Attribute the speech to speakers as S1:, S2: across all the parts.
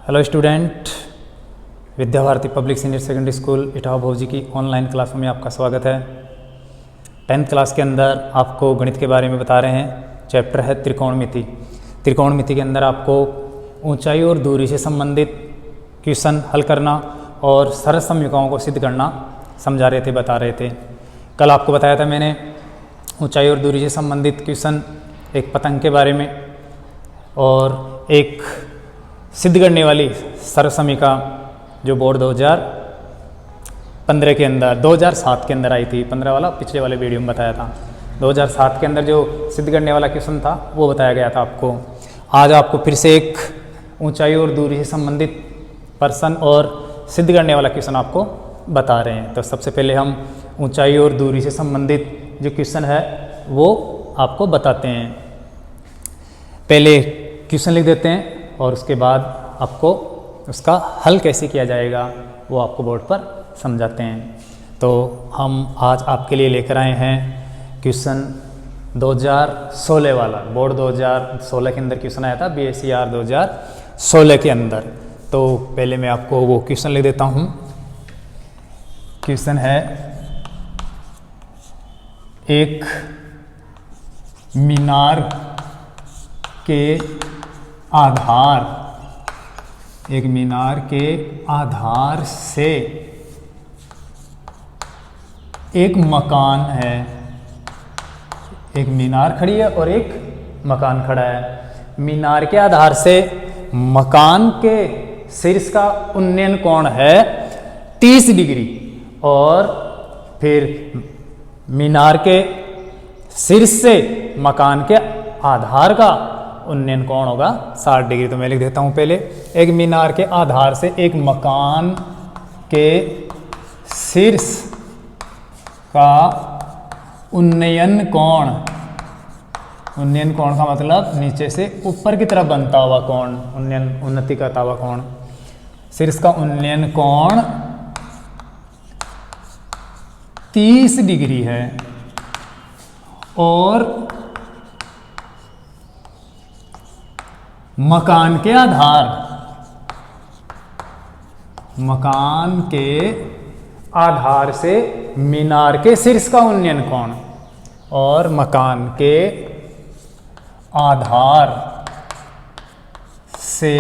S1: Hello student, Vidya Bharati public senior secondary school Etawah भौजी की online क्लासों में आपका स्वागत है। 10th क्लास के अंदर आपको गणित के बारे में बता रहे हैं। चैप्टर है त्रिकोणमिति। त्रिकोणमिति के अंदर आपको ऊंचाई और दूरी से संबंधित क्वेश्चन हल करना और सरल समीकरणों को सिद्ध करना समझा रहे थे, बता रहे थे। कल आपको बताया था मैंने ऊंचाई और दूरी से संबंधित क्वेश्चन, एक पतंग के बारे में और एक सिद्ध करने वाली सरल समीका जो बोर्ड 2015 के अंदर 2007 के अंदर आई थी। 15 वाला पिछले वाले वीडियो में बताया था। 2007 के अंदर जो सिद्ध करने वाला क्वेश्चन था वो बताया गया था आपको। आज आपको फिर से एक ऊंचाई और दूरी से संबंधित प्रश्न और सिद्ध करने वाला क्वेश्चन आपको बता रहे हैं। तो सबसे पहले हम ऊंचाई और दूरी से संबंधित जो क्वेश्चन है वो आपको बताते हैं। पहले क्वेश्चन लिख देते हैं और उसके बाद आपको उसका हल कैसे किया जाएगा वो आपको बोर्ड पर समझाते हैं। तो हम आज आपके लिए लेकर आए हैं क्वेश्चन 2016 वाला। बोर्ड 2016 के अंदर क्वेश्चन आया था, BSER 2016 के अंदर। तो पहले मैं आपको वो क्वेश्चन लिख देता हूँ। क्वेश्चन है, एक मीनार के आधार से एक मकान है। एक मीनार खड़ी है और एक मकान खड़ा है। मीनार के आधार से मकान के शीर्ष का उन्नयन कोण है 30 डिग्री और फिर मीनार के शीर्ष से मकान के आधार का उन्नयन कोण होगा 60 डिग्री। तो मैं लिख देता हूँ पहले, एक मीनार के आधार से एक मकान के शीर्ष का उन्नयन कोण का मतलब नीचे से ऊपर की तरफ बनता हुआ कोण, उन्नति करता हुआ कोण। शीर्ष का उन्नयन कोण 30 डिग्री है और मकान के आधार से मीनार के शीर्ष का उन्नयन कोण और मकान के आधार से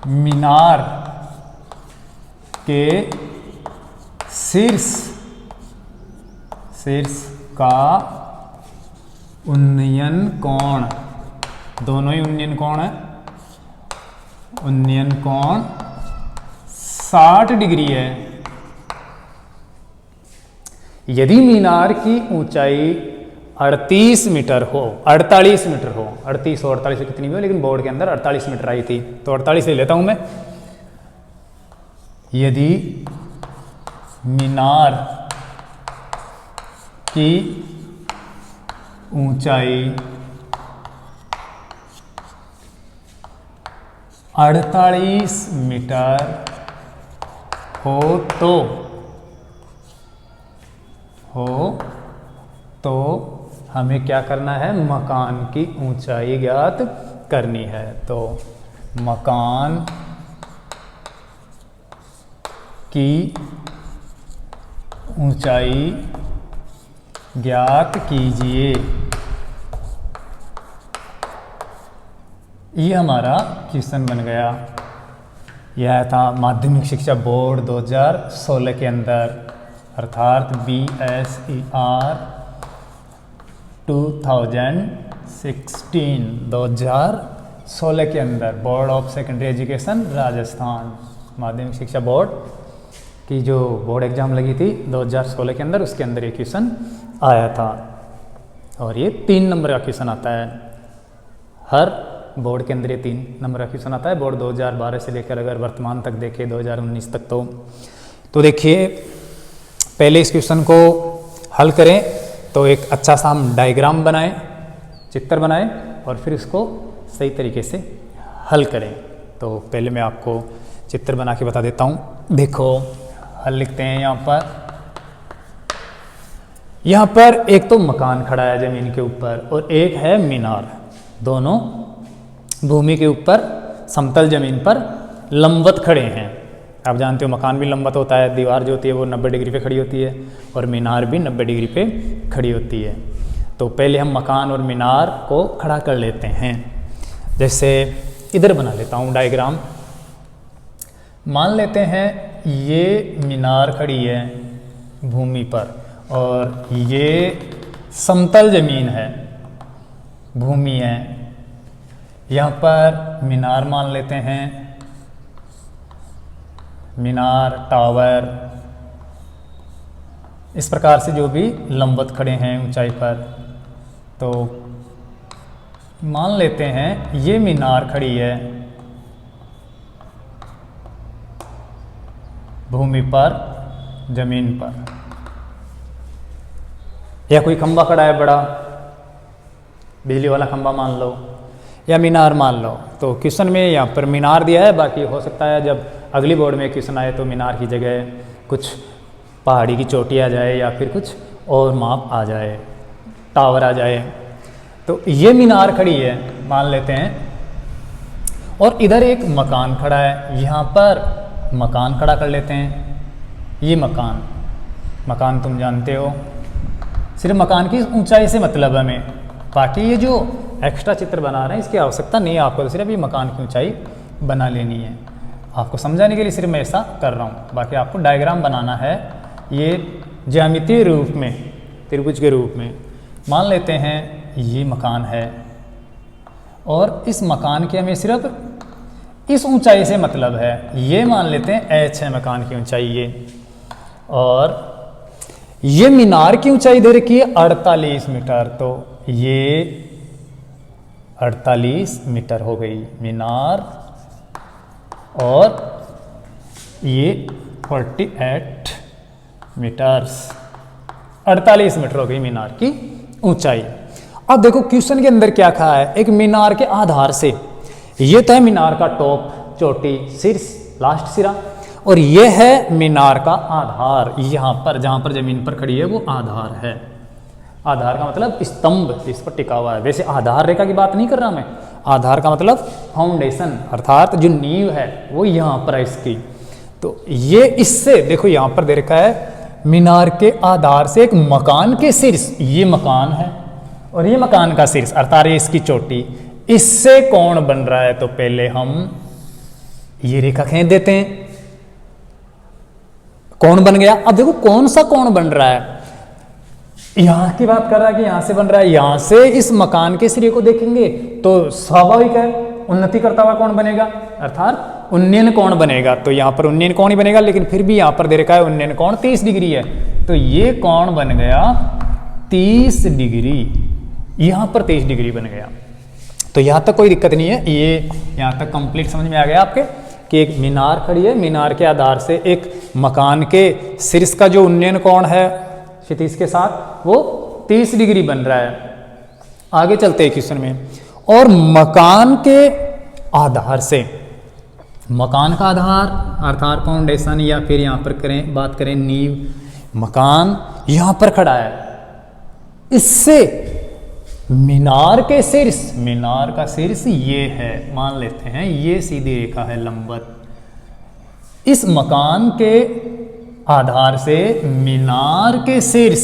S1: मीनार के शीर्ष का उन्नयन कोण, दोनों ही उन्नयन कोण है। उन्नयन कोण 60 डिग्री है। यदि मीनार की ऊंचाई 38 मीटर हो, 38 और 48 कितनी भी हो, लेकिन बोर्ड के अंदर 48 मीटर आई थी तो 48 ले लेता हूं मैं। यदि मीनार की ऊंचाई 48 मीटर हो तो हमें क्या करना है, मकान की ऊंचाई ज्ञात करनी है। तो मकान की ऊंचाई ज्ञात कीजिए। ये हमारा क्वेश्चन बन गया। यह था माध्यमिक शिक्षा बोर्ड 2016 के अंदर, अर्थात BSER 2016 के अंदर board of secondary education Rajasthan, माध्यमिक शिक्षा बोर्ड की जो बोर्ड एग्जाम लगी थी 2016 के अंदर, उसके अंदर ये क्वेश्चन आया था। और ये 3 नंबर का क्वेश्चन आता है। हर बोर्ड के अंदर ये 3 नंबर का क्वेश्चन आता है। बोर्ड 2012 से लेकर अगर वर्तमान तक देखें 2019 तक तो देखिए, पहले इस क्वेश्चन को हल करें तो एक अच्छा सा हम डायग्राम बनाएं, चित्र बनाएं और फिर इसको सही तरीके से हल करें। तो पहले मैं आपको चित्र बना के बता देता हूँ। देखो, हल लिखते हैं। यहाँ पर एक तो मकान खड़ा है ज़मीन के ऊपर और एक है मीनार। दोनों भूमि के ऊपर समतल जमीन पर लंबवत खड़े हैं। आप जानते हो मकान भी लंबवत होता है, दीवार जो होती है वो 90 डिग्री पे खड़ी होती है और मीनार भी 90 डिग्री पे खड़ी होती है। तो पहले हम मकान और मीनार को खड़ा कर लेते हैं। जैसे इधर बना लेता हूँ डायग्राम। मान लेते हैं ये मीनार खड़ी है भूमि पर और ये समतल जमीन है, भूमि है। यहाँ पर मीनार मान लेते हैं, मीनार, टावर, इस प्रकार से जो भी लंबवत खड़े हैं ऊंचाई पर। तो मान लेते हैं ये मीनार खड़ी है भूमि पर, जमीन पर, या कोई खंबा खड़ा है बड़ा, बिजली वाला खंबा मान लो या मीनार मान लो। तो क्वेश्चन में यहाँ पर मीनार दिया है, बाकी हो सकता है जब अगली बोर्ड में क्वेश्चन आए तो मीनार की जगह कुछ पहाड़ी की चोटी आ जाए या फिर कुछ और माप आ जाए, टावर आ जाए। तो ये मीनार खड़ी है मान लेते हैं और इधर एक मकान खड़ा है, यहाँ पर मकान खड़ा कर लेते हैं। ये मकान, मकान तुम जानते हो, सिर्फ मकान की ऊंचाई से मतलब है हमें, बाकी ये जो एक्स्ट्रा चित्र बना रहे हैं इसकी आवश्यकता नहीं है आपको, तो सिर्फ ये मकान की ऊंचाई बना लेनी है। आपको समझाने के लिए सिर्फ मैं ऐसा कर रहा हूँ, बाकी आपको डायग्राम बनाना है ये ज्यामितीय रूप में, त्रिभुज के रूप में। मान लेते हैं ये मकान है और इस मकान की हमें सिर्फ इस ऊंचाई से मतलब है, ये मान लेते हैं h है मकान की ऊंचाई ये, और ये मीनार की ऊंचाई दे रखी है 48 मीटर, तो ये 48 मीटर हो गई मीनार, और ये 48 मीटर्स, 48 मीटर हो गई मीनार की ऊंचाई। अब देखो क्वेश्चन के अंदर क्या कहा है, एक मीनार के आधार से, ये तो है मीनार का टॉप, चोटी, शीर्ष, लास्ट सिरा, और ये है मीनार का आधार, यहाँ पर जहाँ पर जमीन पर खड़ी है वो आधार है। आधार का मतलब स्तंभ जिस पर टिका हुआ है। वैसे आधार रेखा की बात नहीं कर रहा मैं, आधार का मतलब फाउंडेशन, अर्थात जो नींव है वो यहाँ पर है इसकी। तो ये इससे देखो यहाँ पर दे रखा है मीनार के आधार से एक मकान के शीर्ष, ये मकान है और ये मकान का शीर्ष अर्थात ये इसकी चोटी, इससे कौन बन रहा है। तो पहले हम ये रेखा खींच देते हैं, कौन बन गया। अब देखो कौन सा कौन बन रहा है, यहां की बात कर रहा है कि यहां से बन रहा है, यहां से इस मकान के सिरे को देखेंगे तो स्वाभाविक है उन्नति करता हुआ कौन बनेगा, अर्थात उन्नयन कौन बनेगा। तो यहां पर उन्नयन कौन ही बनेगा, लेकिन फिर भी यहां पर दे रखा है उन्नयन कौन 30 डिग्री है, तो ये कौन बन गया 30 डिग्री, यहां पर 30 डिग्री बन गया। तो यहां तक कोई दिक्कत नहीं है, ये यहां तक कंप्लीट समझ में आ गया आपके कि एक मीनार खड़ी है, मीनार के आधार से एक मकान के शीर्ष का जो उन्नयन कोण है क्षितिज के साथ वो 30 डिग्री बन रहा है। आगे चलते हैं क्वेश्चन में, और मकान के आधार से, मकान का आधार अर्थात फाउंडेशन या फिर यहां पर करें बात करें नींव, मकान यहां पर खड़ा है, इससे मीनार के शीर्ष, मीनार का शीर्ष ये है, मान लेते हैं ये सीधी रेखा है लंबवत, इस मकान के आधार से मीनार के शीर्ष,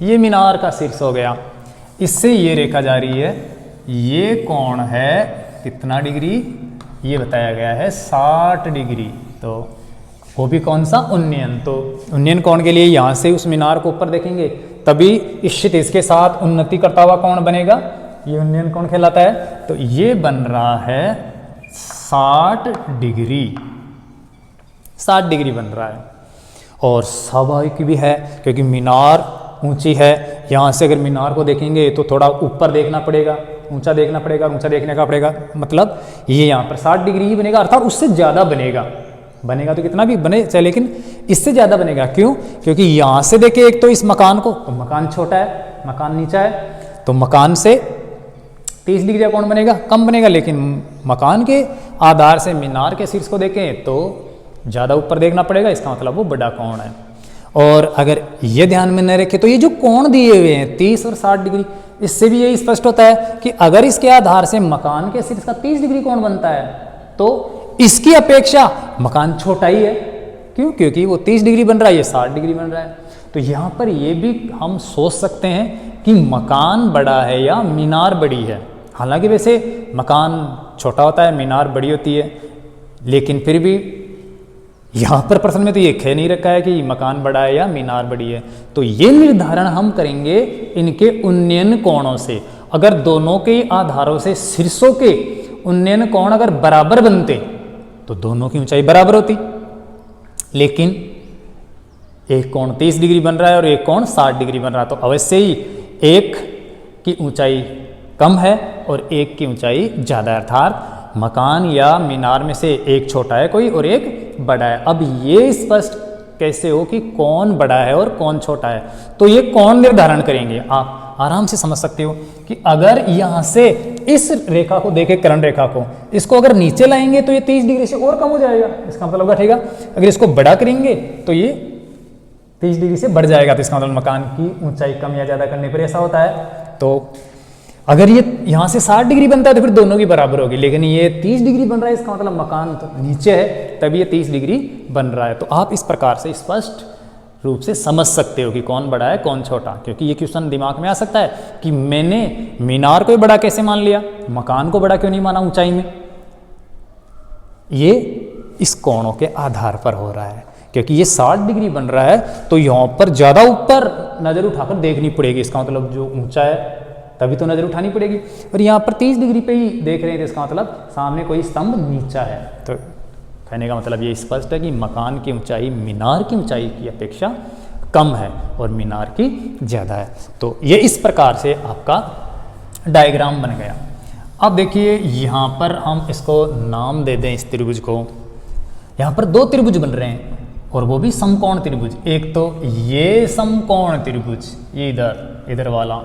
S1: ये मीनार का शीर्ष हो गया, इससे ये रेखा जा रही है, ये कोण है कितना डिग्री, ये बताया गया है 60 डिग्री। तो वो भी कौन सा उन्नयन, तो उन्नयन कोण के लिए यहां से उस मीनार को ऊपर देखेंगे तभी इस क्षितिज के साथ उन्नति करता हुआ कौन बनेगा, ये उन्नयन कोण कहलाता है। तो ये बन रहा है 60 डिग्री, 60 डिग्री बन रहा है, और स्वाभाविक भी है क्योंकि मीनार ऊंची है, यहाँ से अगर मीनार को देखेंगे तो थोड़ा ऊपर देखना पड़ेगा, ऊंचा देखना पड़ेगा, ऊंचा देखने का पड़ेगा, मतलब ये यहाँ पर 60 डिग्री ही बनेगा, अर्थात उससे ज़्यादा बनेगा, बनेगा तो कितना भी बने चाहे लेकिन इससे ज़्यादा बनेगा। क्यों, क्योंकि यहाँ से देखे एक तो इस मकान को, तो मकान छोटा है, मकान नीचा है, तो मकान से 30 डिग्री का कोण बनेगा, कम बनेगा, लेकिन मकान के आधार से मीनार के शीर्ष को देखें तो ज़्यादा ऊपर देखना पड़ेगा, इसका मतलब वो बड़ा कोण है। और अगर ये ध्यान में न रखे तो ये जो कोण दिए हुए हैं 30 और 60 डिग्री, इससे भी यही स्पष्ट होता है कि अगर इसके आधार से मकान के शीर्ष का 30 डिग्री कोण बनता है तो इसकी अपेक्षा मकान छोटा ही है। क्यों? क्योंकि वो 30 डिग्री बन रहा है, ये 60 डिग्री बन रहा है। तो यहाँ पर ये भी हम सोच सकते हैं कि मकान बड़ा है या मीनार बड़ी है। हालांकि वैसे मकान छोटा होता है, मीनार बड़ी होती है, लेकिन फिर भी यहाँ पर प्रश्न में तो ये कह नहीं रखा है कि मकान बड़ा है या मीनार बड़ी है। तो ये निर्धारण हम करेंगे इनके उन्नयन कोणों से। अगर दोनों के आधारों से शीर्षों के उन्नयन कोण अगर बराबर बनते तो दोनों की ऊंचाई बराबर होती, लेकिन एक कोण 30 डिग्री बन रहा है और एक कोण 60 डिग्री बन रहा है, तो अवश्य ही एक की ऊंचाई कम है और एक की ऊंचाई ज़्यादा है। अर्थात मकान या मीनार में से एक छोटा है कोई और एक बड़ा है। अब ये स्पष्ट कैसे हो कि कौन बड़ा है और कौन छोटा है, तो ये कौन निर्धारण करेंगे। आप आराम से समझ सकते हो कि अगर यहाँ से इस रेखा को देखें, कर्ण रेखा को, इसको अगर नीचे लाएंगे तो ये 30 डिग्री से और कम हो जाएगा, इसका मतलब घटेगा। अगर इसको बड़ा करेंगे तो ये 30 डिग्री से बढ़ जाएगा, तो इसका मतलब मकान की ऊंचाई कम या ज़्यादा करने पर ऐसा होता है। तो अगर ये यहाँ से 60 डिग्री बनता है तो फिर दोनों की बराबर होगी, लेकिन ये 30 डिग्री बन रहा है, इसका मतलब मकान तो नीचे है तभी ये 30 डिग्री बन रहा है। तो आप इस प्रकार से स्पष्ट रूप से समझ सकते हो कि कौन बड़ा है कौन छोटा, क्योंकि ये क्वेश्चन दिमाग में आ सकता है कि मैंने मीनार को बड़ा कैसे मान लिया, मकान को बड़ा क्यों नहीं माना ऊंचाई में। ये इस कोणों के आधार पर हो रहा है, क्योंकि ये 60 डिग्री बन रहा है तो यहाँ पर ज़्यादा ऊपर नज़र उठाकर देखनी पड़ेगी, इसका मतलब जो ऊंचा है तभी तो नज़र उठानी पड़ेगी। और यहाँ पर 30 डिग्री पे ही देख रहे हैं, तो इसका मतलब सामने कोई स्तंभ नीचा है। तो कहने का मतलब ये स्पष्ट है कि मकान की ऊंचाई मीनार की ऊंचाई की अपेक्षा कम है और मीनार की ज़्यादा है। तो ये इस प्रकार से आपका डायग्राम बन गया। अब देखिए यहाँ पर हम इसको नाम दे दें इस त्रिभुज को। यहाँ पर दो त्रिभुज बन रहे हैं और वो भी समकोण त्रिभुज। एक तो ये समकोण त्रिभुज, ये इधर वाला,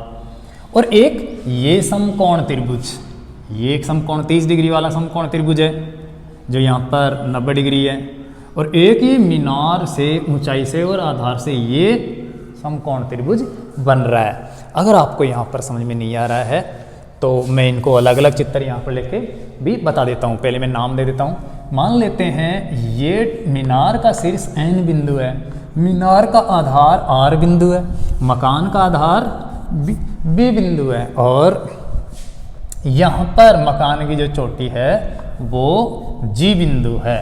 S1: और एक ये समकोण त्रिभुज। ये एक समकोण 30 डिग्री वाला समकोण त्रिभुज है जो यहाँ पर 90 डिग्री है, और एक ये मीनार से ऊंचाई से और आधार से ये समकोण त्रिभुज बन रहा है। अगर आपको यहाँ पर समझ में नहीं आ रहा है तो मैं इनको अलग अलग चित्र यहाँ पर लेके भी बता देता हूँ। पहले मैं नाम दे देता हूँ। मान लेते हैं ये मीनार का शीर्ष N बिंदु है, मीनार का आधार R बिंदु है, मकान का आधार B बिंदु है, और यहाँ पर मकान की जो चोटी है वो G बिंदु है।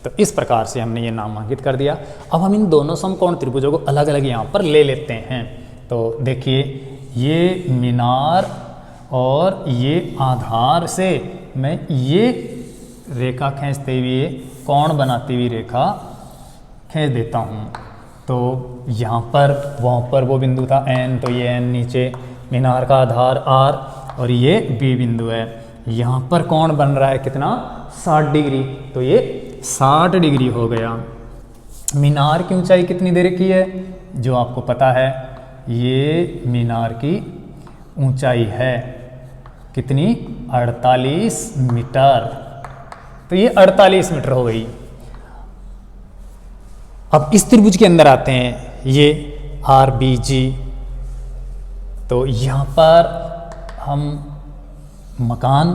S1: तो इस प्रकार से हमने ये नामांकित कर दिया। अब हम इन दोनों समकोण त्रिभुजों को अलग अलग यहाँ पर ले लेते हैं। तो देखिए ये मीनार और ये आधार से मैं ये रेखा खींचते हुए कोण बनाती हुई रेखा खींच देता हूँ। तो यहाँ पर वहाँ पर वो बिंदु था N, तो ये N नीचे, मीनार का आधार R और ये B बिंदु है। यहाँ पर कोण बन रहा है कितना, 60 डिग्री, तो ये 60 डिग्री हो गया। मीनार की ऊंचाई कितनी दे रखी है जो आपको पता है, ये मीनार की ऊंचाई है कितनी, 48 मीटर। तो ये 48 मीटर हो गई। अब इस त्रिभुज के अंदर आते हैं, ये RBG। तो यहाँ पर हम मकान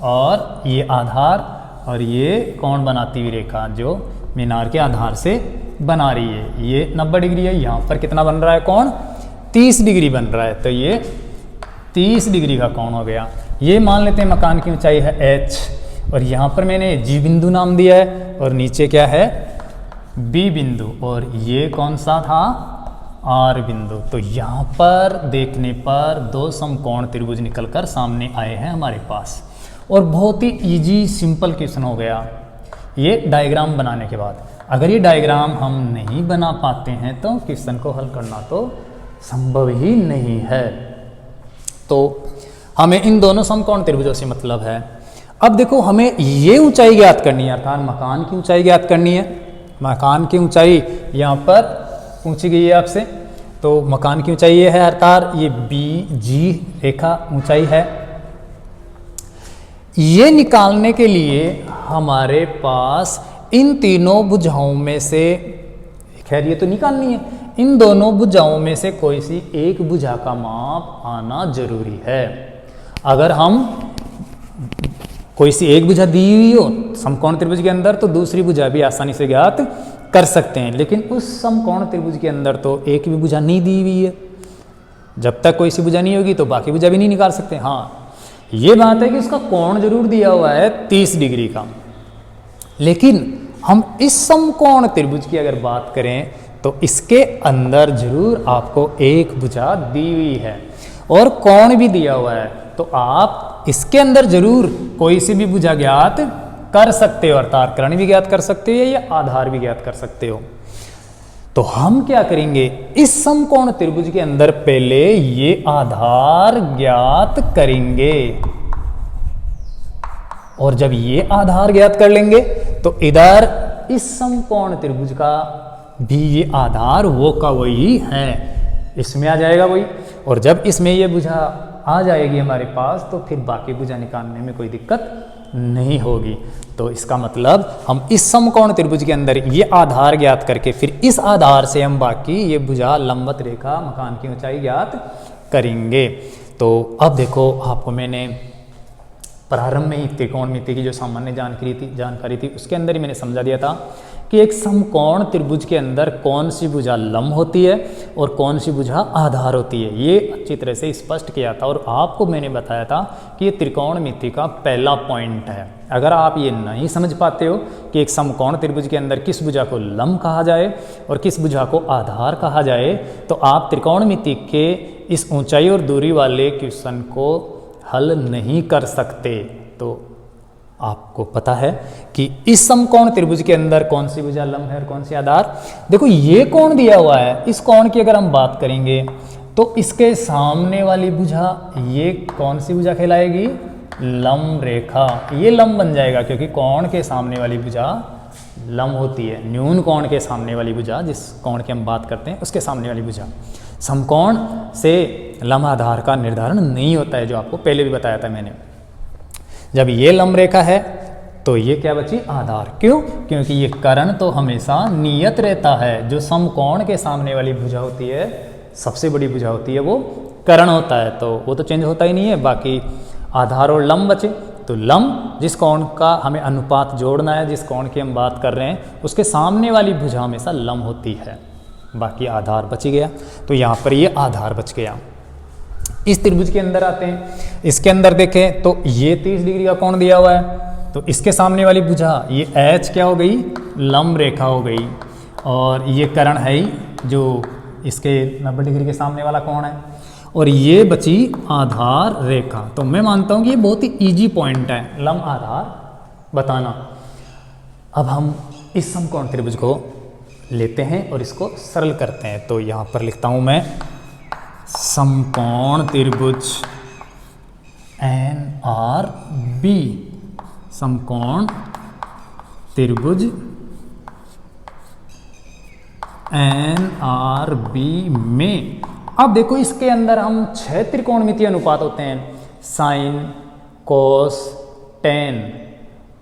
S1: और ये आधार और ये कोण बनाती हुई रेखा जो मीनार के आधार से बना रही है, ये 90 डिग्री है। यहाँ पर कितना बन रहा है कोण, 30 डिग्री बन रहा है, तो ये 30 डिग्री का कोण हो गया। ये मान लेते हैं मकान की ऊंचाई है H, और यहाँ पर मैंने G बिंदु नाम दिया है, और नीचे क्या है, B बिंदु, और ये कौन सा था, R बिंदु। तो यहाँ पर देखने पर दो समकोण त्रिभुज निकलकर सामने आए हैं हमारे पास, और बहुत ही इजी सिंपल क्वेश्चन हो गया ये डायग्राम बनाने के बाद। अगर ये डायग्राम हम नहीं बना पाते हैं तो क्वेश्चन को हल करना तो संभव ही नहीं है। तो हमें इन दोनों समकोण त्रिभुजों से मतलब है। अब देखो हमें ये ऊंचाई ज्ञात करनी है, अर्थात मकान की ऊंचाई ज्ञात करनी है। मकान की ऊंचाई यहाँ पर पूछी गई है आपसे, तो मकान की ऊंचाई ये है, अर्थात ये BG रेखा ऊंचाई है। ये निकालने के लिए हमारे पास इन तीनों भुजाओं में से, खैर ये तो निकालनी है, इन दोनों भुजाओं में से कोई सी एक भुजा का माप आना जरूरी है। अगर हम कोई सी एक भुजा दी हुई हो समकोण त्रिभुज के अंदर तो दूसरी भुजा भी आसानी से ज्ञात कर सकते हैं, लेकिन उस समकोण त्रिभुज के अंदर तो एक भी भुजा नहीं दी हुई है। जब तक कोई सी भुजा नहीं होगी तो बाकी भुजा भी नहीं निकाल सकते। हाँ, ये बात है कि उसका कोण जरूर दिया हुआ है 30 डिग्री का, लेकिन हम इस समकोण त्रिभुज की अगर बात करें तो इसके अंदर जरूर आपको एक भुजा दी हुई है और कोण भी दिया हुआ है, तो आप इसके अंदर जरूर कोई सी भी भुजा ज्ञात कर सकते हो, अर्थात कर्ण भी ज्ञात कर सकते हो या आधार भी ज्ञात कर सकते हो। तो हम क्या करेंगे, इस समकोण त्रिभुज के अंदर पहले ये आधार ज्ञात करेंगे, और जब ये आधार ज्ञात कर लेंगे तो इधर इस समकोण त्रिभुज का भी ये आधार वो का वही है, इसमें आ जाएगा वही। और जब इसमें ये भुजा आ जाएगी हमारे पास तो फिर बाकी भुजा निकालने में कोई दिक्कत नहीं होगी। तो इसका मतलब हम इस समकोण त्रिभुज के अंदर ये आधार ज्ञात करके फिर इस आधार से हम बाकी ये भुजा लंबवत रेखा मकान की ऊंचाई ज्ञात करेंगे। तो अब देखो, आपको मैंने प्रारंभ में ही त्रिकोणमिति की जो सामान्य जानकारी थी उसके अंदर ही मैंने समझा दिया था कि एक समकोण त्रिभुज के अंदर कौन सी भुजा लंब होती है और कौन सी भुजा आधार होती है, ये अच्छी तरह से स्पष्ट किया था। और आपको मैंने बताया था कि ये त्रिकोणमिति का पहला पॉइंट है। अगर आप ये नहीं समझ पाते हो कि एक समकोण त्रिभुज के अंदर किस भुजा को लंब कहा जाए और किस भुजा को आधार कहा जाए, तो आप त्रिकोणमिति के इस ऊंचाई और दूरी वाले क्वेश्चन को हल नहीं कर सकते। तो आपको पता है कि इस समकोण त्रिभुज के अंदर कौन सी भुजा लंब है और कौन सी आधार। देखो, ये कोण दिया हुआ है, इस कोण की अगर हम बात करेंगे तो इसके सामने वाली भुजा ये कौन सी भुजा कहलाएगी, लंब रेखा। ये लंब बन जाएगा क्योंकि कोण के सामने वाली भुजा लंब होती है। न्यून कोण के सामने वाली भुजा, जिस कोण की हम बात करते हैं उसके सामने वाली भुजा। समकोण से लंब आधार का निर्धारण नहीं होता है, जो आपको पहले भी बताया था मैंने। जब ये लंब रेखा है तो ये क्या बची, आधार। क्यों? क्योंकि ये कर्ण तो हमेशा नियत रहता है। जो समकोण के सामने वाली भुजा होती है, सबसे बड़ी भुजा होती है, वो कर्ण होता है, तो वो तो चेंज होता ही नहीं है। बाकी आधार और लंब बचे। तो लंब जिस कोण का हमें अनुपात जोड़ना है, जिस कोण की हम बात कर रहे हैं, उसके सामने वाली भुजा हमेशा लंब होती है। बाकी आधार बच गया, तो यहाँ पर ये आधार बच गया। इस त्रिभुज के अंदर आते हैं, इसके अंदर देखें तो ये 30 डिग्री का कोण दिया हुआ है, तो इसके सामने वाली भुजा ये H क्या हो गई, लंब रेखा हो गई, और ये कर्ण है ही जो इसके 90 डिग्री के सामने वाला कोण है, और ये बची आधार रेखा। तो मैं मानता हूँ कि ये बहुत ही इजी पॉइंट है, लंब आधार बताना। अब हम इस समकोण त्रिभुज को लेते हैं और इसको सरल करते हैं। तो यहाँ पर लिखता हूँ मैं, समकोण त्रिभुज NRB, समकोण त्रिभुज NRB में अब देखो, इसके अंदर हम 6 त्रिकोणमितीय अनुपात होते हैं, साइन, कोस, टेन,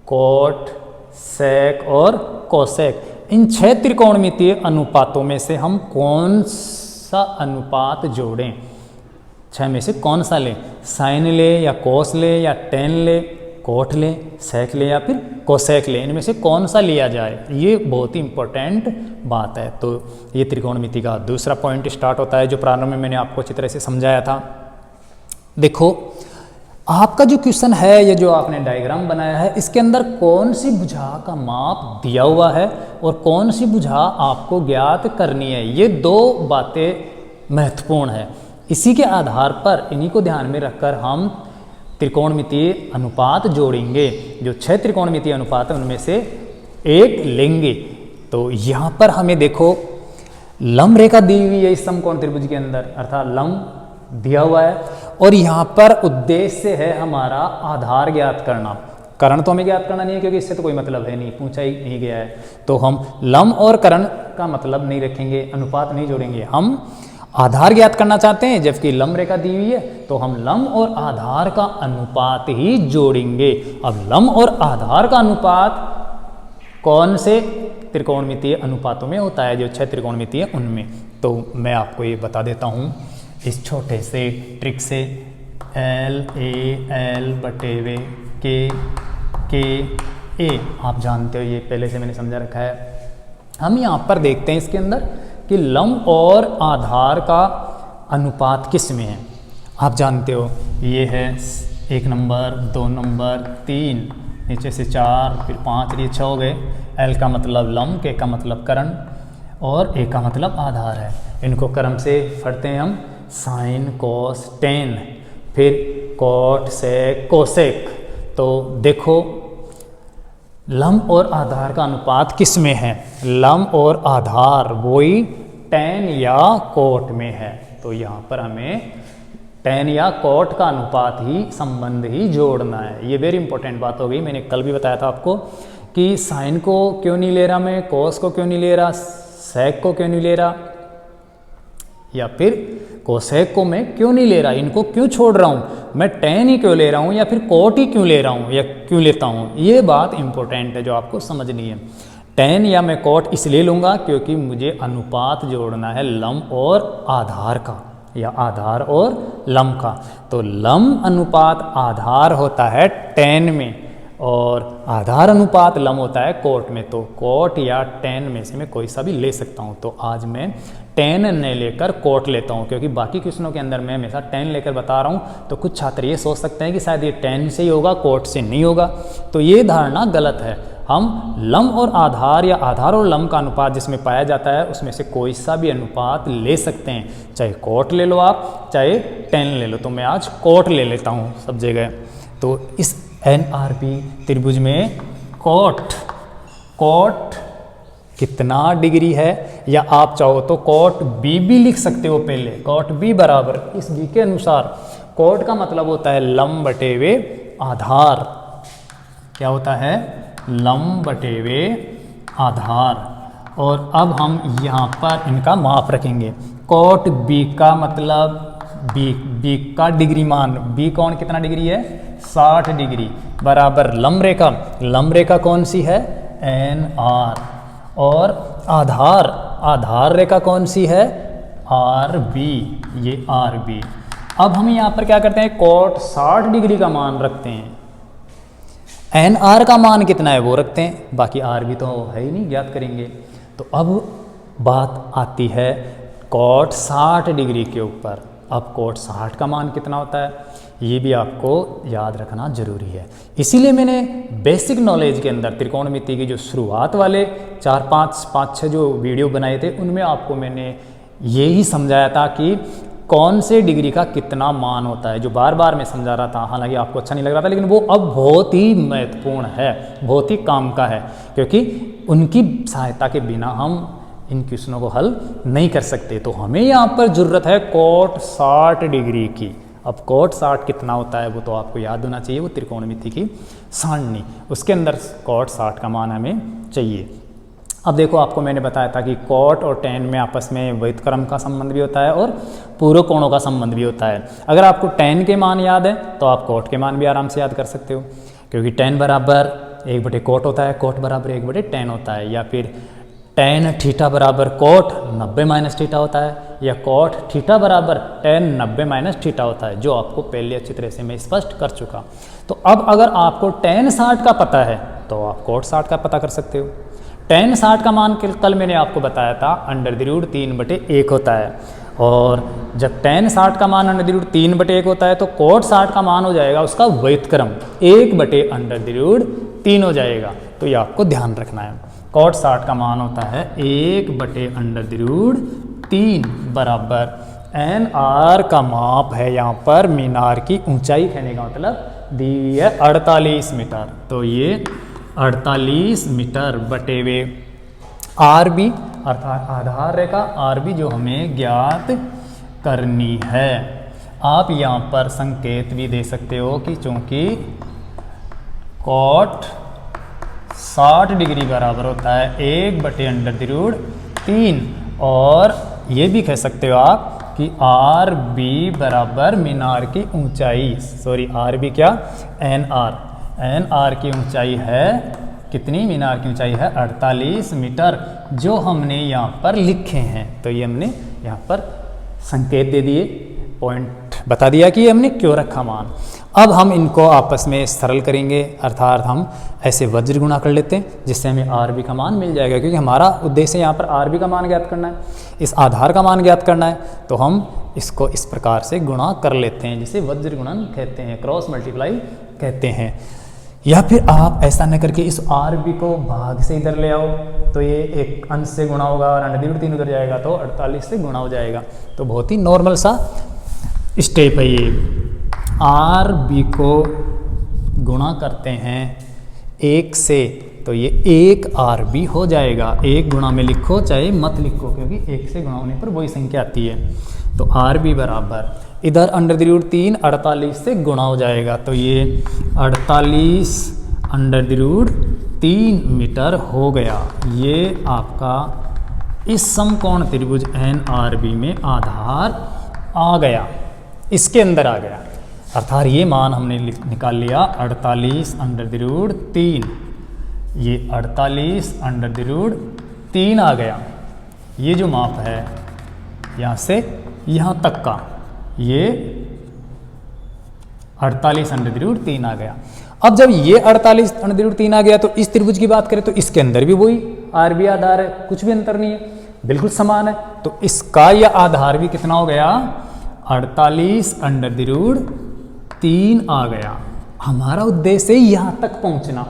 S1: कोट, सेक और कोसेक। इन 6 त्रिकोणमितीय अनुपातों में से हम कौन सा अनुपात जोड़ें, 6 में से कौन सा लें, साइन ले या कोस ले या टेन ले, कोट ले, सेक ले या फिर कोसेक ले, इनमें से कौन सा लिया जाए, ये बहुत ही इंपॉर्टेंट बात है। तो ये त्रिकोणमिति का दूसरा पॉइंट स्टार्ट होता है, जो प्रारंभ में मैंने आपको अच्छी तरह से समझाया था। देखो, आपका जो क्वेश्चन है, ये जो आपने डायग्राम बनाया है, इसके अंदर कौन सी भुजा का माप दिया हुआ है और कौन सी भुजा आपको ज्ञात करनी है, ये 2 बातें महत्वपूर्ण है। इसी के आधार पर, इन्हीं को ध्यान में रखकर हम त्रिकोणमितीय अनुपात जोड़ेंगे। जो 6 त्रिकोणमितीय अनुपात है उनमें से एक लेंगे। तो यहाँ पर हमें देखो, लंब रेखा दी हुई है इस समकोण त्रिभुज के अंदर, अर्थात लंब दिया हुआ है, और यहाँ पर उद्देश्य है हमारा आधार ज्ञात करना। कर्ण तो हमें ज्ञात करना नहीं है क्योंकि इससे तो कोई मतलब है नहीं, पूछा ही नहीं गया है। तो हम लंब और कर्ण का मतलब नहीं रखेंगे, अनुपात नहीं जोड़ेंगे, हम आधार ज्ञात करना चाहते हैं। जबकि लंब रेखा दी हुई है तो हम लंब और आधार का अनुपात ही जोड़ेंगे। अब लंब और आधार का अनुपात कौन से त्रिकोणमितीय अनुपातों में होता है, जो 6 त्रिकोणमितीय उनमें। तो मैं आपको ये बता देता हूँ इस छोटे से ट्रिक से, LAL/K के ए, आप जानते हो ये पहले से मैंने समझा रखा है। हम यहाँ पर देखते हैं इसके अंदर कि लंब और आधार का अनुपात किस में है। आप जानते हो ये है 1 नंबर, 2 नंबर, 3, नीचे से 4, फिर 5, ये 6 हो गए। एल का मतलब लंब, के का मतलब करण और ए का मतलब आधार है। इनको क्रम से पढ़ते हैं हम, साइन, कोस, टेन, फिर कॉट, सेक, कोसेक। तो देखो लंब और आधार का अनुपात किस में है? लंब और आधार वही टेन या कोट में है। तो यहाँ पर हमें टेन या कोट का अनुपात ही, संबंध ही जोड़ना है। ये वेरी इंपॉर्टेंट बात हो गई। मैंने कल भी बताया था आपको कि साइन को क्यों नहीं ले रहा मैं, कोस को क्यों नहीं ले रहा, सेक को क्यों नहीं ले रहा, या फिर कोसेक को मैं क्यों नहीं ले रहा, इनको क्यों छोड़ रहा हूँ, मैं टेन ही क्यों ले रहा हूँ या फिर कोट ही क्यों ले रहा हूँ या क्यों लेता हूँ। ये बात इंपॉर्टेंट है जो आपको समझनी है। टेन या मैं कोट इसलिए लूँगा क्योंकि मुझे अनुपात जोड़ना है लंब और आधार का, या आधार और लंब का। तो लंब अनुपात आधार होता है टेन में और आधार अनुपात लंब होता है कोट में। तो कोट या टेन में से मैं कोई सा भी ले सकता हूँ। तो आज मैं टेन नहीं लेकर कोट लेता हूँ, क्योंकि बाकी क्वेश्चनों के अंदर मैं हमेशा टेन लेकर बता रहा हूँ। तो कुछ छात्र ये सोच सकते हैं कि शायद ये टेन से ही होगा, कोट से नहीं होगा। तो ये धारणा गलत है। हम लंब और आधार या आधार और लंब का अनुपात जिसमें पाया जाता है उसमें से कोई सा भी अनुपात ले सकते हैं, चाहे कोट ले लो आप, चाहे टेन ले लो। तो मैं आज कोट ले लेता हूँ सब जगह। तो इस NRP त्रिभुज में कोट कितना डिग्री है, या आप चाहो तो कोट बी भी लिख सकते हो पहले। कोट बी बराबर इस बी के अनुसार, कोट का मतलब होता है लंब बटे वे आधार। क्या होता है? लंब बटे वे आधार। और अब हम यहाँ पर इनका माप रखेंगे। कोट बी का मतलब बी का डिग्री मान, बी कौन कितना डिग्री है? 60 डिग्री बराबर लंब रेखा कौन सी है? NR। और आधार रेखा कौन सी है? RB, ये RB। अब हम यहाँ पर क्या करते हैं? कोट 60 डिग्री का मान रखते हैं। NR का मान कितना है वो रखते हैं, बाकी RB तो है ही नहीं, ज्ञात करेंगे। तो अब बात आती है कोट 60 डिग्री के ऊपर। अब कोट 60 का मान कितना होता है ये भी आपको याद रखना जरूरी है। इसीलिए मैंने बेसिक नॉलेज के अंदर त्रिकोणमिति की जो शुरुआत वाले 4-5-6 जो वीडियो बनाए थे उनमें आपको मैंने ये ही समझाया था कि कौन से डिग्री का कितना मान होता है, जो बार बार मैं समझा रहा था। हालांकि आपको अच्छा नहीं लग रहा था, लेकिन वो अब बहुत ही महत्वपूर्ण है, बहुत ही काम का है, क्योंकि उनकी सहायता के बिना हम इन क्वेश्चनों को हल नहीं कर सकते। तो हमें यहाँ पर जरूरत है कोट 60 डिग्री की। अब कोट 60 कितना होता है वो तो आपको याद होना चाहिए, वो त्रिकोणमिति की सारणी, उसके अंदर कोट 60 का मान हमें चाहिए। अब देखो आपको मैंने बताया था कि कोट और टेन में आपस में व्युत्क्रम का संबंध भी होता है और पूर्व कोणों का संबंध भी होता है। अगर आपको टेन के मान याद है तो आप कोट के मान भी आराम से याद कर सकते हो, क्योंकि टेन बराबर 1/कोट होता है, कोट बराबर 1/tan होता है, या फिर टेन थीटा बराबर कोट 90 - थीटा होता है, या कोट थीटा बराबर टेन 90 - थीटा होता है, जो आपको पहले अच्छी तरह से मैं स्पष्ट कर चुका। तो अब अगर आपको टेन 60 का पता है तो आप कोट 60 का पता कर सकते हो। टेन 60 का मान कल मैंने आपको बताया था √3/1 होता है, और जब टेन 60 का मान √3/1 होता है तो कोट 60 का मान हो जाएगा उसका व्युत्क्रम 1/√3 हो जाएगा। तो ये आपको ध्यान रखना है। कोट 60 का मान होता है 1/√3 बराबर NR का माप है यहाँ पर मीनार की ऊंचाई, कहने का मतलब दी है 48 मीटर। तो ये 48 मीटर बटे वे RB अर्थात आधार रेखा RB जो हमें ज्ञात करनी है। आप यहाँ पर संकेत भी दे सकते हो कि चूंकि कोट 60 डिग्री बराबर होता है 1/√3, और ये भी कह सकते हो आप कि RB बराबर मीनार की ऊंचाई, RB क्या? NR की ऊंचाई है कितनी? मीनार की ऊंचाई है 48 मीटर, जो हमने यहाँ पर लिखे हैं। तो ये हमने यहाँ पर संकेत दे दिए, पॉइंट बता दिया कि ये हमने क्यों रखा मान। अब हम इनको आपस में सरल करेंगे, अर्थात हम ऐसे वज्र गुणा कर लेते हैं जिससे हमें आर बी का मान मिल जाएगा, क्योंकि हमारा उद्देश्य यहाँ पर आर बी का मान ज्ञात करना है, इस आधार का मान ज्ञात करना है। तो हम इसको इस प्रकार से गुणा कर लेते हैं, जिसे वज्र गुणन कहते हैं, क्रॉस मल्टीप्लाई कहते हैं। या फिर आप ऐसा न करके इस आर बी को भाग से इधर ले आओ, तो ये एक अंश से गुणा होगा और अंडर 3 उधर जाएगा तो 48 से गुणा हो जाएगा। तो बहुत ही नॉर्मल सा स्टेप है ये। आर बी को गुणा करते हैं 1 से, तो ये 1 आर बी हो जाएगा। 1 गुणा में लिखो चाहे मत लिखो, क्योंकि 1 से गुणा होने पर वही संख्या आती है। तो आर बी बराबर इधर अंडर 3 48 से गुणा हो जाएगा, तो ये 48 अंडर 3 मीटर हो गया। ये आपका इस समकोण त्रिभुज एन आर बी में आधार आ गया, इसके अंदर आ गया। अर्थात ये मान हमने निकाल लिया 48 अंडर 3, ये 48 अंडर 3 आ गया। ये जो माप है यहाँ से यहाँ तक का, ये 48 अंडर 3 आ गया। अब जब ये 48 अंडर 3 आ गया, तो इस त्रिभुज की बात करें तो इसके अंदर भी वही आर बी आधार है, कुछ भी अंतर नहीं है, बिल्कुल समान है। तो इसका यह आधार भी कितना हो गया, 48 अंडर 3 आ गया। हमारा उद्देश्य है यहाँ तक पहुँचना,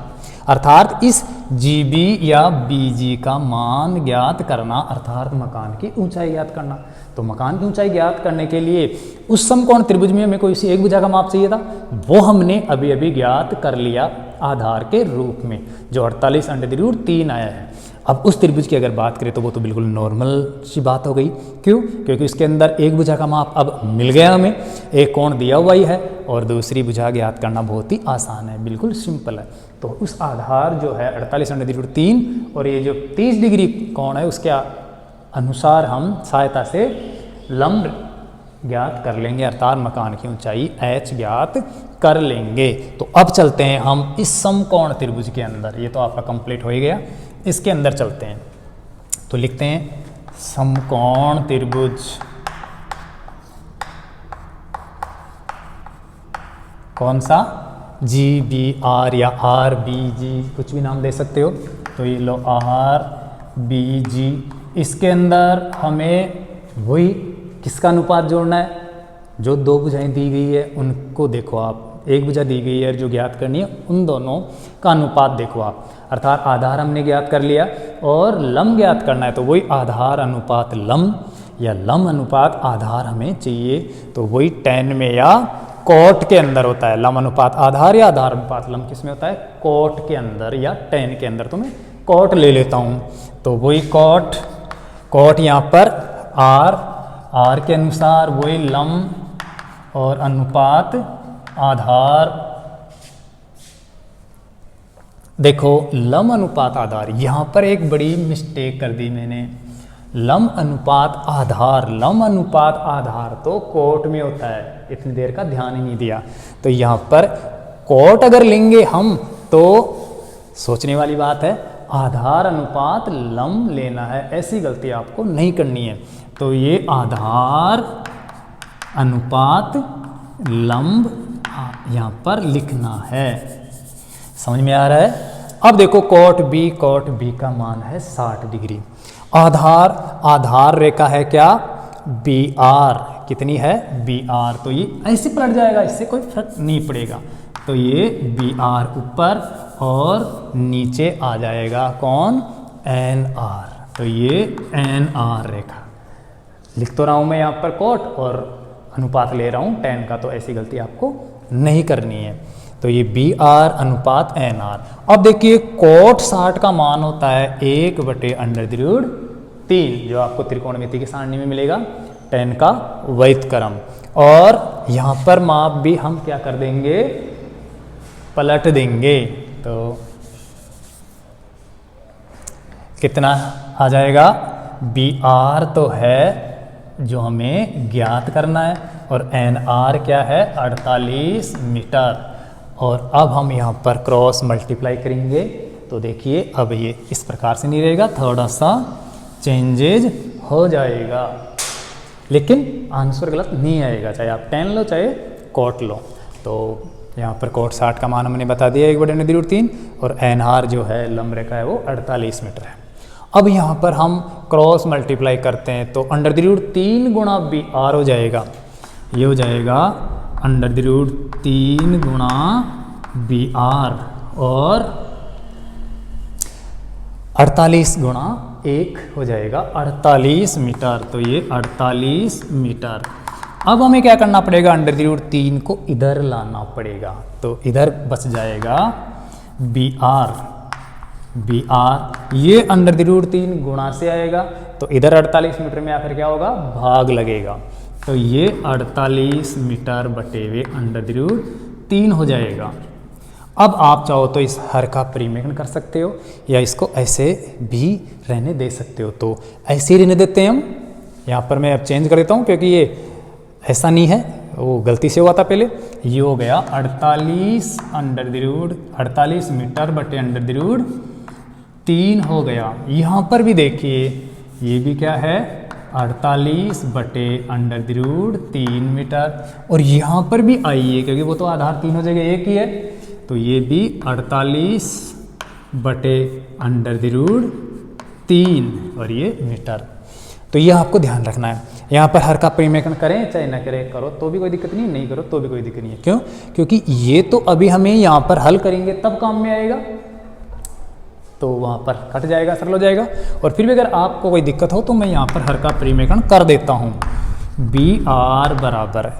S1: अर्थात इस जी बी या बी जी का मान ज्ञात करना, अर्थात मकान की ऊंचाई ज्ञात करना। तो मकान की ऊंचाई ज्ञात करने के लिए उस समकोण त्रिभुज में हमें कोई सी एक भुजा का माप चाहिए था, वो हमने अभी अभी ज्ञात कर लिया आधार के रूप में, जो 48 अंडर 3 आया है। अब उस त्रिभुज की अगर बात करें तो वो तो बिल्कुल नॉर्मल सी बात हो गई। क्यों? क्योंकि उसके अंदर एक भुजा का माप अब मिल गया हमें, एक कोण दिया हुआ ही है और दूसरी भुजा ज्ञात करना बहुत ही आसान है, बिल्कुल सिंपल है। तो उस आधार जो है 48 अंडर 3 और ये जो 30 डिग्री कोण है, उसके अनुसार हम सहायता से लंब ज्ञात कर लेंगे, अर्थात मकान की ऊंचाई h ज्ञात कर लेंगे। तो अब चलते हैं हम इस समकोण त्रिभुज के अंदर। ये तो आपका कंप्लीट हो ही गया, इसके अंदर चलते हैं। तो लिखते हैं समकोण त्रिभुज कौन सा, जी बी आर या आर बी जी, कुछ भी नाम दे सकते हो। तो ये लो आर बी जी, इसके अंदर हमें वही किसका अनुपात जोड़ना है, जो दो भुजाएं दी गई है उनको देखो आप, एक भुजा दी गई है जो ज्ञात करनी है, उन दोनों का अनुपात देखो आप। अर्थात आधार हमने ज्ञात कर लिया और लंब ज्ञात करना है, तो वही आधार अनुपात लंब या लंब अनुपात आधार हमें चाहिए। तो वही tan में या कोट के अंदर होता है, लंब अनुपात आधार या आधार अनुपात लंब किस में होता है, कोट के अंदर या tan के अंदर। तो मैं कोट ले लेता हूँ, तो वही कोट यहाँ पर आर के अनुसार वही लंब और अनुपात आधार। देखो लंब अनुपात आधार, यहाँ पर एक बड़ी मिस्टेक कर दी मैंने। लंब अनुपात आधार, लंब अनुपात आधार तो कोट में होता है, इतनी देर का ध्यान ही नहीं दिया। तो यहाँ पर कोट अगर लेंगे हम तो सोचने वाली बात है, आधार अनुपात लंब लेना है, ऐसी गलती आपको नहीं करनी है। तो ये आधार अनुपात लंब यहाँ पर लिखना है, समझ में आ रहा है। अब देखो कोट बी का मान है 60 डिग्री। आधार रेखा है क्या, बी आर, कितनी है बी आर, तो ये ऐसे पलट जाएगा, इससे कोई फर्क नहीं पड़ेगा। तो ये बी आर ऊपर और नीचे आ जाएगा कौन, एन आर। तो ये एन आर रेखा लिख तो रहा हूँ मैं यहाँ पर कोट और अनुपात ले रहा हूँ tan का, तो ऐसी गलती आपको नहीं करनी है। तो ये बी आर अनुपात एन आर। अब देखिए कोट 60 का मान होता है 1/√3, जो आपको त्रिकोणमिति की सारणी में मिलेगा, tan का व्युत्क्रम। और यहाँ पर माप भी हम क्या कर देंगे, पलट देंगे। तो कितना आ जाएगा, बी आर तो है जो हमें ज्ञात करना है और एन आर क्या है, 48 मीटर। और अब हम यहाँ पर क्रॉस मल्टीप्लाई करेंगे, तो देखिए अब ये इस प्रकार से नहीं रहेगा, थोड़ा सा चेंजेज हो जाएगा, लेकिन आंसर गलत नहीं आएगा, चाहे आप tan लो चाहे कोट लो। तो यहाँ पर कोट 60 का मान हमने बता दिया 1/√3 और NR जो है लंब रेखा है वो 48 मीटर है। अब यहाँ पर हम क्रॉस मल्टीप्लाई करते हैं तो √3 गुणा BR हो जाएगा, ये हो जाएगा √3 गुणा BR और 48 गुणा 1 हो जाएगा 48 मीटर। तो ये 48 मीटर। अब हमें क्या करना पड़ेगा, √3 को इधर लाना पड़ेगा, तो इधर बच जाएगा BR। ये √3 गुणा से आएगा तो इधर 48 मीटर में आकर क्या होगा, भाग लगेगा, तो ये 48 मीटर बटे हुए √3 हो जाएगा। अब आप चाहो तो इस हर का परिमेयकरण कर सकते हो या इसको ऐसे भी रहने दे सकते हो, तो ऐसे ही रहने देते हैं हम। यहाँ पर मैं अब चेंज कर देता हूँ क्योंकि ये ऐसा नहीं है, वो गलती से हुआ था पहले। ये हो गया 48 मीटर बटे √3 हो गया। यहाँ पर भी देखिए ये भी क्या है 48 बटे √3 मीटर और यहाँ पर भी आइए क्योंकि वो तो आधार 3 हो जाएगा, एक ही है, तो ये भी 48 बटे √3 और ये मीटर। तो ये आपको ध्यान रखना है। यहाँ पर हर का परिमेयकरण करें चाहे ना करें, करो तो भी कोई दिक्कत नहीं, नहीं करो तो भी कोई दिक्कत नहीं है। क्यों? क्योंकि ये तो अभी हमें यहाँ पर हल करेंगे तब काम में आएगा, तो वहाँ पर कट जाएगा, सरल हो जाएगा। और फिर भी अगर आपको कोई दिक्कत हो तो मैं यहाँ पर हर का परिमेयकरण कर देता हूँ। BR बराबर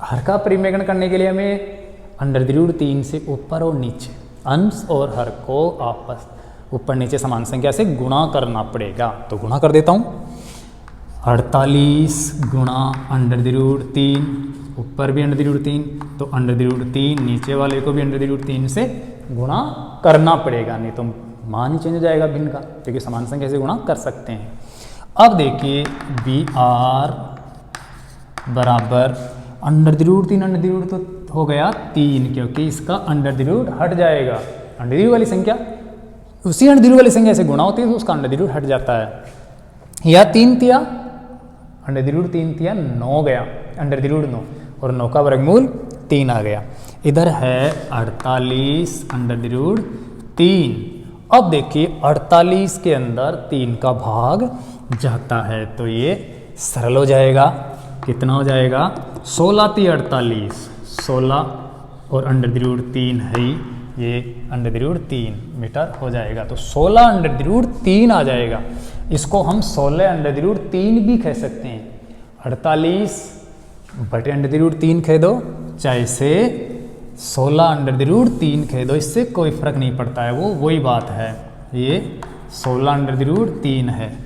S1: हर का परिमेयकरण करने के लिए हमें √3 से ऊपर और नीचे अंश और हर को आपस ऊपर नीचे समान संख्या से गुणा करना पड़ेगा, तो गुणा कर देता हूँ। 48 गुणा √3, ऊपर भी √3, तो √3 नीचे वाले को भी √3 से गुणा करना पड़ेगा, नहीं तो मान ही चेंज हो जाएगा भिन्न का, क्योंकि समान संख्या से गुणा कर सकते हैं। अब देखिए BR बराबर √3 तो हो गया 3, क्योंकि इसका √ हट जाएगा। √ वाली संख्या उसी √ वाली संख्या से गुणा होती है तो उसका √ हट जाता है। या 3 तिया √3 तिया 9 गया, √9 और 9 का वर्गमूल 3 आ गया। इधर है 48 √3। अब देखिए 48 के अंदर 3 का भाग जाता है, तो ये सरल हो जाएगा। कितना हो जाएगा 16 × 48, 16 और √3 है ही, ये √3 मीटर हो जाएगा, तो 16 √3 आ जाएगा। इसको हम 16 √3 भी कह सकते हैं। 48 बटे √3 कह दो, चाहे से 16 √3 कह दो, इससे कोई फर्क नहीं पड़ता है, वो वही बात है। ये 16 √3 है,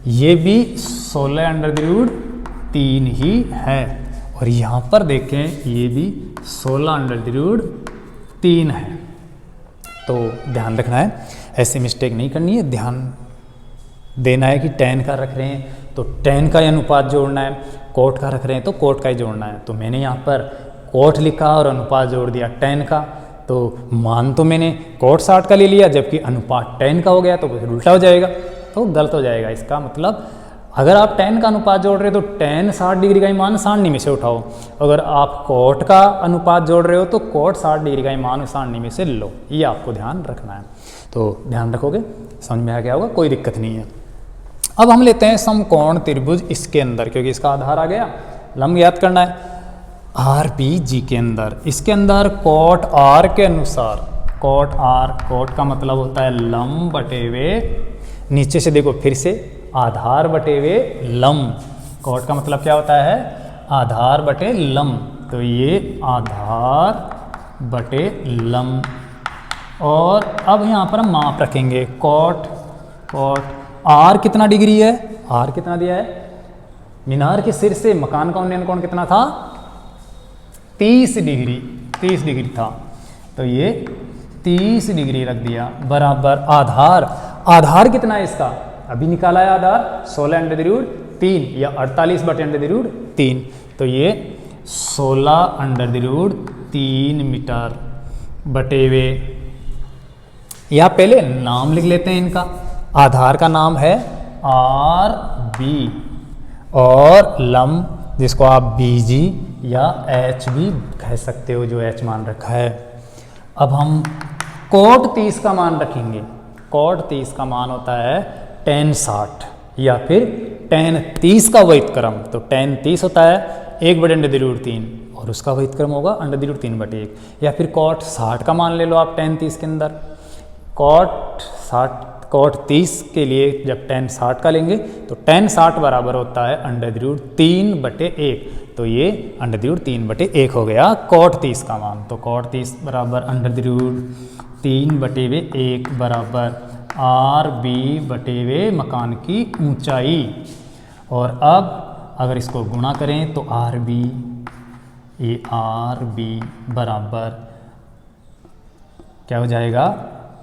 S1: ये भी 16 √3 ही है, और यहाँ पर देखें ये भी 16 √3 है। तो ध्यान रखना है, ऐसी मिस्टेक नहीं करनी है। ध्यान देना है कि tan का रख रहे हैं तो tan का ही अनुपात जोड़ना है, कोट का रख रहे हैं तो कोट का ही जोड़ना है। तो मैंने यहाँ पर कोट लिखा और अनुपात जोड़ दिया tan का, तो मान तो मैंने कोट 60 का ले लिया, जबकि अनुपात tan का हो गया, तो फिर उल्टा हो जाएगा, तो गलत हो जाएगा। इसका मतलब अगर आप tan का अनुपात जोड़ रहे हो तो tan 60 डिग्री का ही मान 60 में से उठाओ, अगर आप कोट का अनुपात जोड़ रहे हो तो कोट 60 डिग्री का ही मान 60 में से लो। ये आपको ध्यान रखना है, तो ध्यान रखोगे समझ में आ गया होगा, कोई दिक्कत नहीं है। अब हम लेते हैं समकोण त्रिभुज इसके अंदर, क्योंकि इसका आधार आ गया, लंब याद करना है RPG के अंदर। इसके अंदर कोट R के अनुसार, कोट R, कोट का मतलब होता है लंब बटे हुए, नीचे से देखो फिर से आधार बटे हुए लंब, कोट का मतलब क्या होता है आधार बटे लंब, तो ये आधार बटे लंब। और अब यहाँ पर हम माप रखेंगे, कोट R कितना डिग्री है, R कितना दिया है, मीनार के सिर से मकान का उन्नयन कोण कितना था 30 डिग्री था, तो ये 30 डिग्री रख दिया, बराबर आधार कितना है इसका, अभी निकाला है आधार 16 √3 या 48 बटे √3, तो ये 16 √3 मीटर बटे हुए, या पहले नाम लिख लेते हैं इनका। आधार का नाम है RB और लंब जिसको आप BG या h भी कह सकते हो, जो h मान रखा है। अब हम cot 30 का मान रखेंगे। cot 30 का मान होता है tan 60 या फिर tan 30 का व्युत्क्रम। तो tan 30 होता है 1/√3 और उसका व्युत्क्रम होगा √3/1। या फिर cot 60 का मान ले लो आप tan 30 के अंदर। cot 30 के लिए जब tan 60 का लेंगे तो tan 60 बराबर होता है √3/1। तो ये √3/1 हो गया cot 30 का मान। तो cot 30 बराबर √3/1 बराबर RB/वे मकान की ऊंचाई। और अब अगर इसको गुणा करें तो RB बराबर क्या हो जाएगा,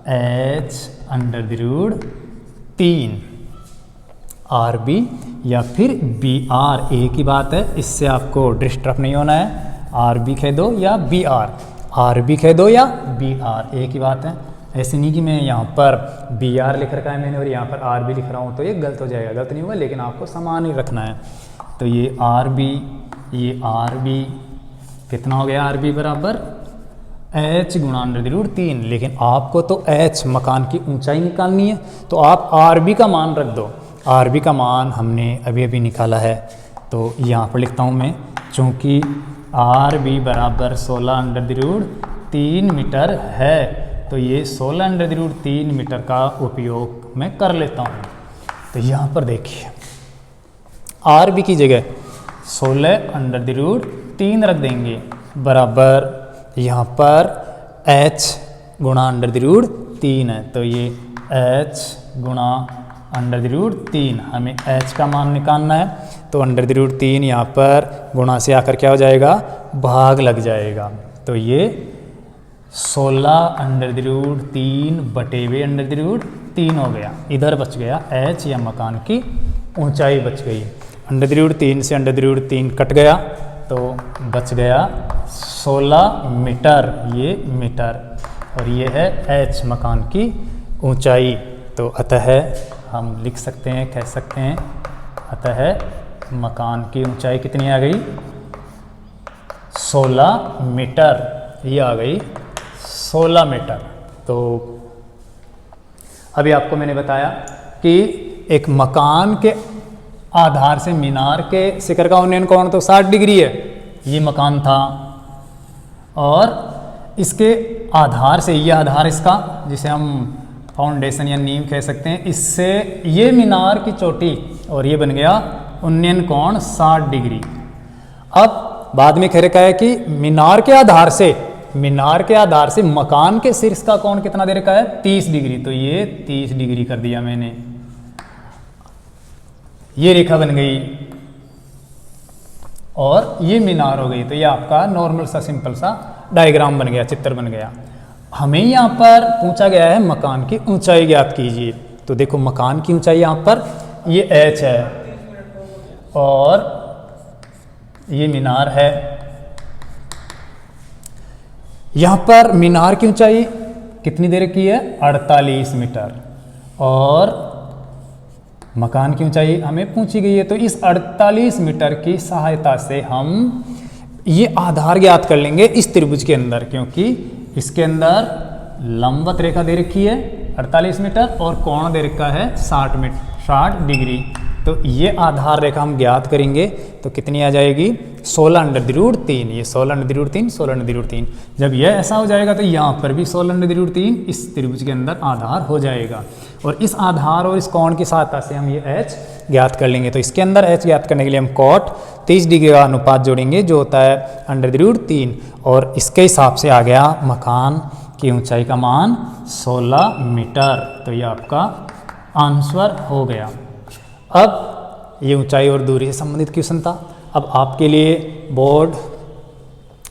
S1: h√3 RB या फिर BR, एक ही बात है, इससे आपको डिस्टर्ब नहीं होना है। RB कह दो या BR, RB कह दो या BR, एक ही बात है। ऐसे नहीं कि मैं यहाँ पर BR लिख रखा है मैंने और यहाँ पर RB लिख रहा हूँ तो ये गलत हो जाएगा, गलत नहीं होगा, लेकिन आपको समान ही रखना है। तो ये RB, ये RB कितना हो गया, RB बराबर h गुणा √3। लेकिन आपको तो h मकान की ऊंचाई निकालनी है, तो आप RB का मान रख दो। RB का मान हमने अभी अभी निकाला है, तो यहाँ पर लिखता हूँ मैं, चूँकि RB बराबर 16√3 मीटर है, तो ये 16√3 मीटर का उपयोग मैं कर लेता हूँ। तो यहाँ पर देखिए RB की जगह 16√3 रख देंगे बराबर यहाँ पर h गुणा √3 है। तो ये h गुणा √3, हमें h का मान निकालना है। तो √3 यहाँ पर गुणा से आकर क्या हो जाएगा, भाग लग जाएगा। तो ये 16√3/√3 हो गया। इधर बच गया h या मकान की ऊंचाई बच गई। √3 से √3 कट गया तो बच गया 16 मीटर, ये मीटर, और ये है h मकान की ऊंचाई। तो अतः हम लिख सकते हैं, कह सकते हैं, अतः मकान की ऊंचाई कितनी आ गई, 16 मीटर, ये आ गई 16 मीटर। तो अभी आपको मैंने बताया कि एक मकान के आधार से मीनार के शिखर का उन्नयन कोण तो 60 डिग्री है, ये मकान था, और इसके आधार से, ये आधार इसका जिसे हम फाउंडेशन या नींव कह सकते हैं, इससे ये मीनार की चोटी और ये बन गया उन्नयन कोण 60 डिग्री। अब बाद में कह रखा है कि मीनार के आधार से मकान के शीर्ष का कोण कितना दे रखा है, 30 डिग्री। तो ये 30 डिग्री कर दिया मैंने, ये रेखा बन गई और ये मीनार हो गई। तो ये आपका नॉर्मल सा सिंपल सा डायग्राम बन गया, चित्र बन गया। हमें यहाँ पर पूछा गया है मकान की ऊंचाई ज्ञात कीजिए। तो देखो मकान की ऊंचाई यहाँ पर ये h है और ये मीनार है। यहाँ पर मीनार की ऊंचाई कितनी देर की है, 48 मीटर, और मकान की ऊंचाई हमें पूछी गई है। तो इस 48 मीटर की सहायता से हम ये आधार ज्ञात कर लेंगे इस त्रिभुज के अंदर, क्योंकि इसके अंदर लंबवत रेखा दे रखी है 48 मीटर और कोण दे रखा है 60 डिग्री। तो ये आधार रेखा हम ज्ञात करेंगे तो कितनी आ जाएगी, 16√3। ये 16√3 जब यह ऐसा हो जाएगा तो यहाँ पर भी 16√3 इस त्रिभुज के अंदर आधार हो जाएगा, और इस आधार और इस कोण की सहायता से हम ये h ज्ञात कर लेंगे। तो इसके अंदर h ज्ञात करने के लिए हम cot 30 डिग्री का अनुपात जोड़ेंगे जो होता है √3, और इसके हिसाब से आ गया मकान की ऊंचाई का मान 16 मीटर। तो ये आपका आंसर हो गया। अब ये ऊंचाई और दूरी से संबंधित क्वेश्चन था। अब आपके लिए बोर्ड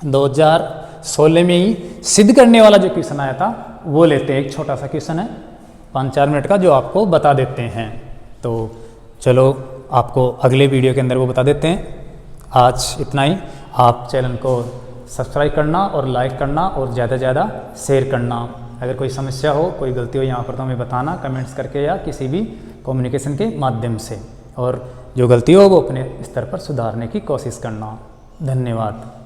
S1: 2016 में ही सिद्ध करने वाला जो क्वेश्चन आया था वो लेते हैं। एक छोटा सा क्वेश्चन है 5-4 मिनट का, जो आपको बता देते हैं। तो चलो आपको अगले वीडियो के अंदर वो बता देते हैं। आज इतना ही। आप चैनल को सब्सक्राइब करना और लाइक करना और ज़्यादा से ज़्यादा शेयर करना। अगर कोई समस्या हो, कोई गलती हो यहाँ पर तो हमें बताना कमेंट्स करके या किसी भी कम्युनिकेशन के माध्यम से, और जो गलती हो वो अपने स्तर पर सुधारने की कोशिश करना। धन्यवाद।